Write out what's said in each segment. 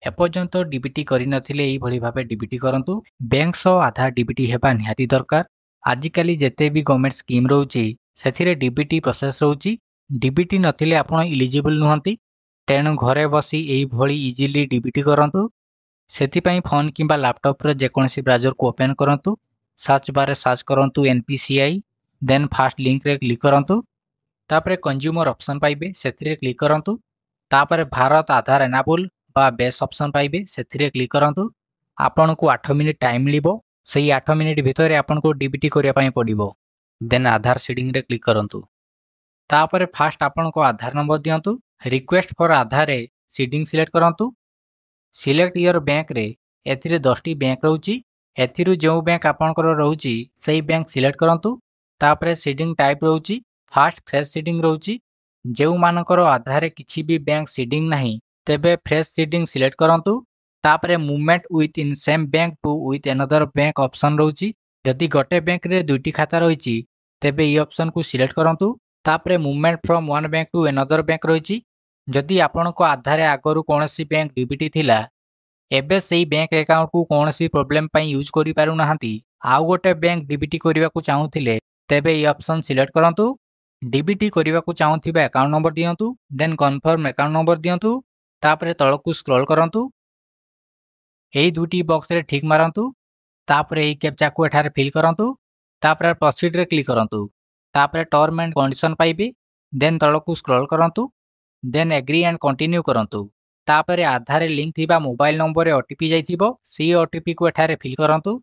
एपर्यंत DBT करनथिले एई भली भाबे DBT करंतु। Bank सह आधार डीबीटी हेबा निहाती दरकार। आजिकाली जेते भी गवर्नमेंट स्कीम रहउची सेथिरे डीबीटी प्रोसेस रहउची। डीबीटी नथिले आपण इलिजिबल नुहंती, तेणु घरे बसी एई भली इजीली डीबीटी करंतु। सेति पई फोन किंबा लैपटॉप रे जेकोनसी ब्राउजर को ओपन करंतु। सर्च बार रे सर्च करंतु एनपीसीआई, देन फास्ट लिंक रे क्लिक करंतु। तापरे कंज्यूमर ऑप्शन पाइबे, सेथिरे क्लिक करंतु। तापरे भारत आधार एनाबल बा बेस ऑप्शन पाइबे, सेथिरे क्लिक करंतु। आपनको 8 मिनिट टाइम मिलिबो। सेही 8 मिनिट भितरे आपनको डीबीटी करिया पई पडिबो। देन आधार सीडिंग रे क्लिक करंतु। तापरे फास्ट आपनको आधार नंबर दियंतु। रिक्वेस्ट फॉर आधार रे सीडिंग सिलेक्ट करंतु। सिलेक्ट योर बैंक रे एथिरे 10 टी बैंक रहउची। एथिरु जेउ बैंक आपनकर रहउची सेही बैंक सिलेक्ट करंतु। तापरे सीडिंग टाइप रहउची फास्ट फ्रेश सीडिंग रहउची। जेउ मानकर आधार रे किछि भी बैंक सीडिंग नाही तेबे फ्रेश सीडिंग सिलेक्ट करंतु। तापरे movement within same bank to with another bank option रहउची। जदि गोटे बैंक रे दुईटी खाता रहिची तेबे ई ऑप्शन को सिलेक्ट करंतु। तापरे movement from one bank to another bank रहिची। जदि आपनको आधार रे आगरु कोनोसी बैंक डीबीटी थिला, एबे सेही बैंक अकाउंट को कोनोसी प्रॉब्लम पई यूज करि पारु नाहंती, आउ गोटे बैंक डीबीटी करिवा को चाहुथिले तेबे ई ऑप्शन सिलेक्ट करंतु। डीबीटी करिवा को चाहुथिबा अकाउंट नंबर दियंतु, देन कन्फर्म अकाउंट नंबर दियंतु। तापरे तळकु स्क्रॉल करंतु। एई दुटी बॉक्स रे ठीक मारंतु। तापरे एई कैप्चा को एठारे फिल करंतु। तापरे प्रोसीड रे क्लिक करंतु। तापरे टर्म एंड कंडीशन पाइबे, देन तळकु स्क्रॉल करंतु। देन एग्री एंड कंटिन्यू करंतु। तापरे आधार रे लिंक थिबा मोबाइल नंबर रे ओटीपी जाइथिबो, सी ओटीपी को एठारे फिल करंतु।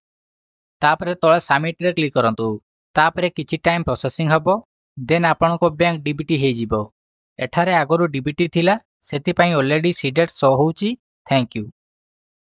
तापरे तळे सबमिट रे क्लिक करंतु। तापरे किछि टाइम प्रोसेसिंग हबो, देन आपनको बैंक डीबीटी हे जिवो। एठारे आगरु डीबीटी थिला, सेति पई ऑलरेडी सीडेड शो होउची। Thank you.